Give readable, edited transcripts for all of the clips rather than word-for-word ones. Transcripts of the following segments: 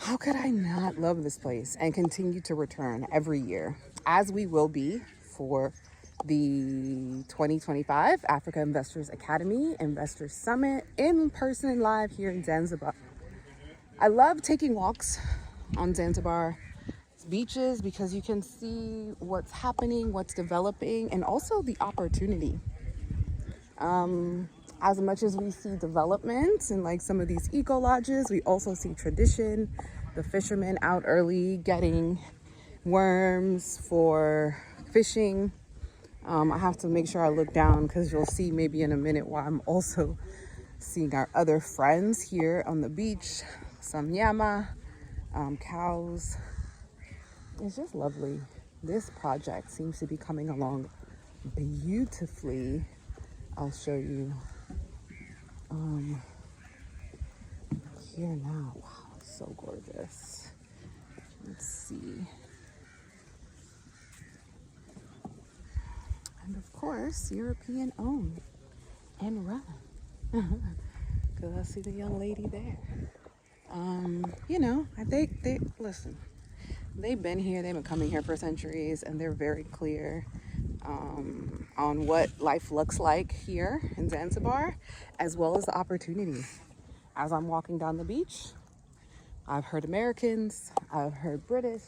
how could I not love this place and continue to return every year, as we will be for the 2025 Africa Investors Academy Investors Summit in person and live here in Zanzibar. I love taking walks on Zanzibar beaches because you can see what's happening, what's developing, and also the opportunity. As much as we see development in like some of these eco lodges, we also see tradition, the fishermen out early getting worms for fishing. I have to make sure I look down because you'll see maybe in a minute why I'm also seeing our other friends here on the beach. Some llama, cows. It's just lovely. This project seems to be coming along beautifully. I'll show you here now. Wow, so gorgeous. Let's see. And of course, European owned and run. Because I see the young lady there. You know, they listen. They've been here. They've been coming here for centuries, and they're very clear on what life looks like here in Zanzibar, as well as the opportunity. As I'm walking down the beach, I've heard Americans, I've heard British,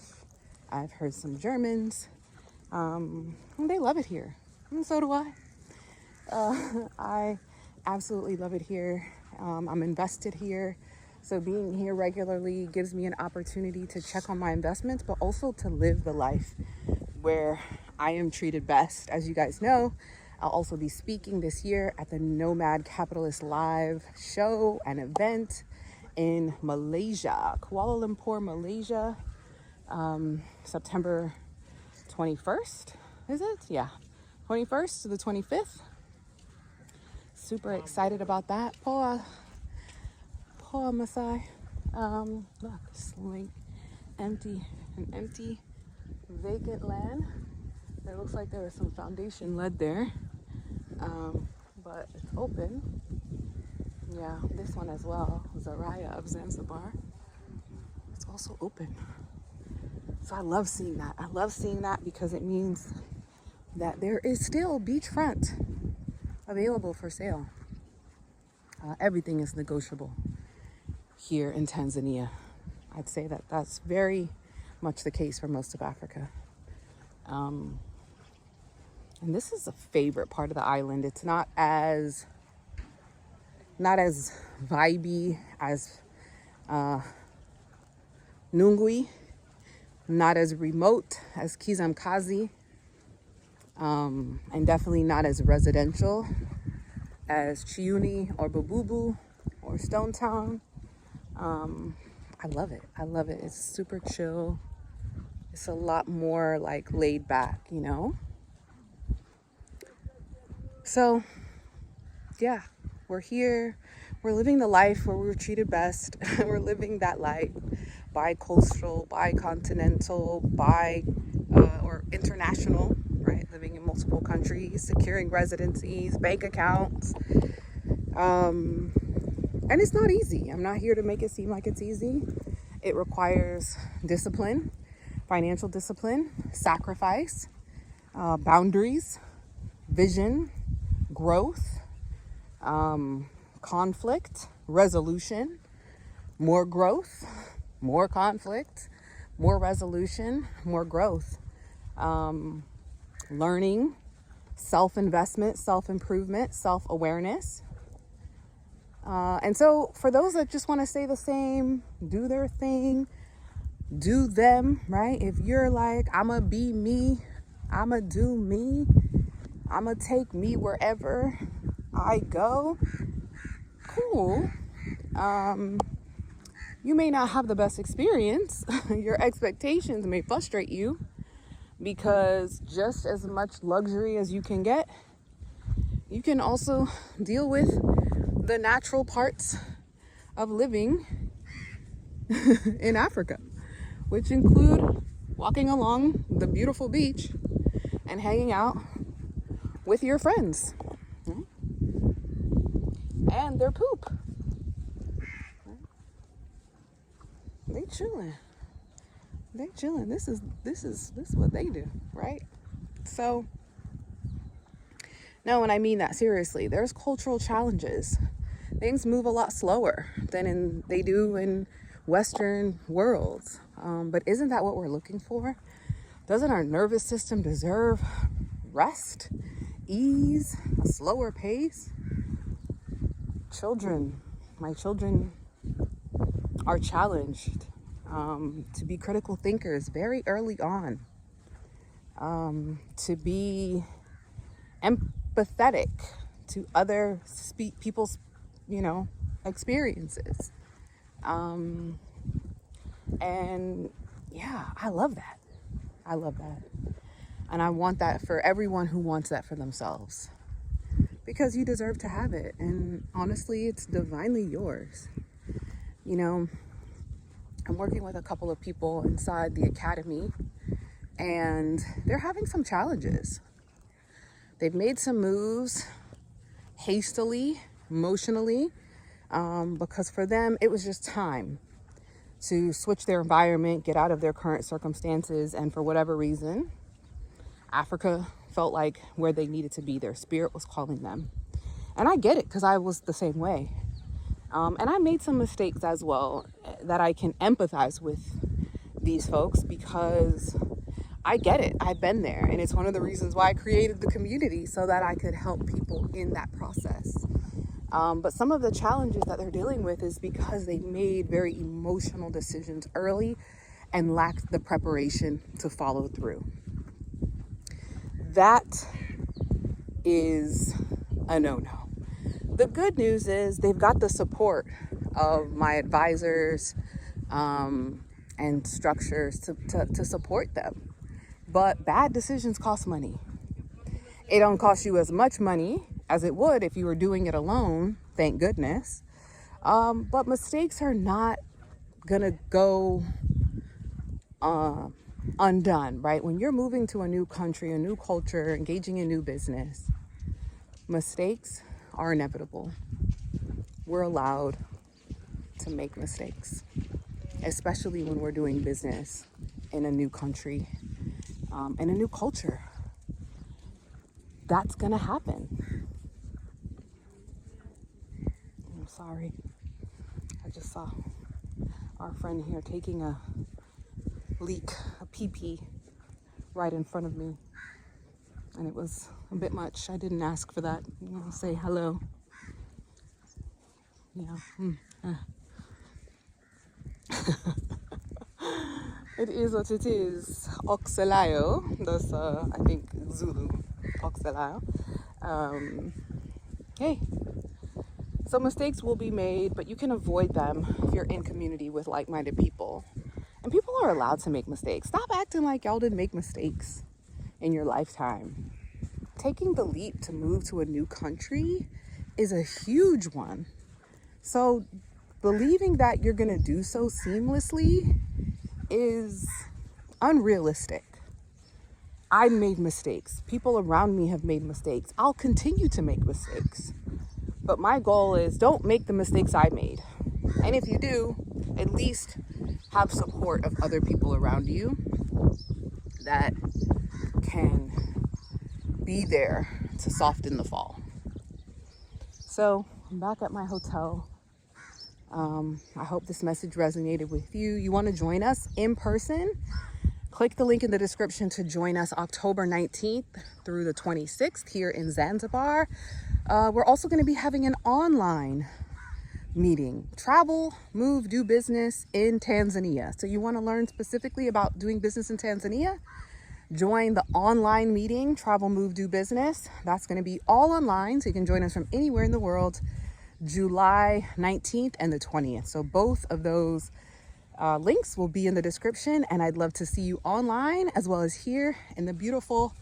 I've heard some Germans. They love it here, and so do I. I absolutely love it here. I'm invested here. So being here regularly gives me an opportunity to check on my investments, but also to live the life where I am treated best. As you guys know, I'll also be speaking this year at the Nomad Capitalist Live show and event in Malaysia, Kuala Lumpur, Malaysia, September 21st, is it? Yeah, 21st to the 25th. Super excited about that. Poa Masai. Look, it's like an empty, vacant land. It looks like there was some foundation lead there, but it's open. Yeah, this one as well, Zaraya of Zanzibar. It's also open. So I love seeing that. I love seeing that because it means that there is still beachfront available for sale. Everything is negotiable here in Tanzania. I'd say that that's very much the case for most of Africa. And this is a favorite part of the island. It's not as vibey as Nungwi, not as remote as Kizamkazi, and definitely not as residential as Chiuni or Babubu or Stone Town. I love it. I love it. It's super chill. It's a lot more like laid back, you know? So, yeah, we're here. We're living the life where we were treated best. We're living that life bi-coastal, bi-continental, or international, right? Living in multiple countries, securing residencies, bank accounts. And it's not easy. I'm not here to make it seem like it's easy. It requires discipline, financial discipline, sacrifice, boundaries, vision, growth, conflict, resolution, more growth, more conflict, more resolution, more growth, learning, self-investment, self-improvement, self-awareness. And so for those that just want to stay the same, do their thing, do them, right? If you're like, I'ma be me, I'ma do me, I'ma take me wherever I go, cool. You may not have the best experience. Your expectations may frustrate you because just as much luxury as you can get, you can also deal with the natural parts of living in Africa, which include walking along the beautiful beach and hanging out with your friends and their poop. They chilling. They chilling. This is what they do, right? So, no, and I mean that seriously. There's cultural challenges. Things move a lot slower than they do in Western worlds. But isn't that what we're looking for? Doesn't our nervous system deserve rest, ease, a slower pace? My children are challenged to be critical thinkers very early on, to be empathetic to other people's, experiences. And yeah, I love that. And I want that for everyone who wants that for themselves, because you deserve to have it. And honestly, it's divinely yours. I'm working with a couple of people inside the academy, and they're having some challenges. They've made some moves hastily, emotionally, because for them, it was just time to switch their environment, get out of their current circumstances, and for whatever reason, Afrika felt like where they needed to be. Their spirit was calling them. And I get it, because I was the same way. And I made some mistakes as well that I can empathize with these folks, because I get it. I've been there. And it's one of the reasons why I created the community, so that I could help people in that process. But some of the challenges that they're dealing with is because they made very emotional decisions early and lacked the preparation to follow through. That is a no-no. The good news is they've got the support of my advisors and structures to support them. But bad decisions cost money. It don't cost you as much money as it would if you were doing it alone, thank goodness. But mistakes are not gonna go undone, right? When you're moving to a new country, a new culture, engaging in new business, mistakes are inevitable. We're allowed to make mistakes, especially when we're doing business in a new country, in a new culture. That's gonna happen. I'm sorry. I just saw our friend here taking a leak, a pee-pee, right in front of me. And it was a bit much. I didn't ask for that. Say hello. Yeah. It is what it is. Oxalayo. That's, I think, Zulu. Oxalayo. Hey. So mistakes will be made, but you can avoid them if you're in community with like-minded people. And people are allowed to make mistakes. Stop acting like y'all didn't make mistakes in your lifetime. Taking the leap to move to a new country is a huge one. So believing that you're going to do so seamlessly is unrealistic. I made mistakes. People around me have made mistakes. I'll continue to make mistakes. But my goal is don't make the mistakes I made. And if you do, at least have support of other people around you that can be there to soften the fall. So I'm back at my hotel. I hope this message resonated with you. You want to join us in person? Click the link in the description to join us October 19th through the 26th here in Zanzibar. We're also going to be having an online meeting. Travel, move, do business in Tanzania. So you want to learn specifically about doing business in Tanzania? Join the online meeting, Travel, Move, Do Business. That's going to be all online, so you can join us from anywhere in the world, July 19th and the 20th. So both of those links will be in the description, and I'd love to see you online as well as here in the beautiful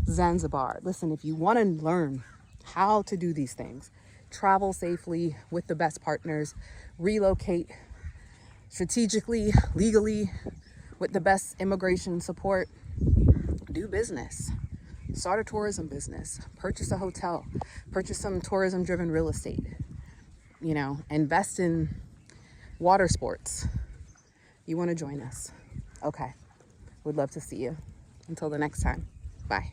Zanzibar. Listen, if you want to learn how to do these things, travel safely with the best partners, relocate strategically, legally, with the best immigration support, do business, start a tourism business, purchase a hotel, purchase some tourism driven real estate, invest in water sports, You want to join us? Okay. We'd love to see you. Until the next time. Bye.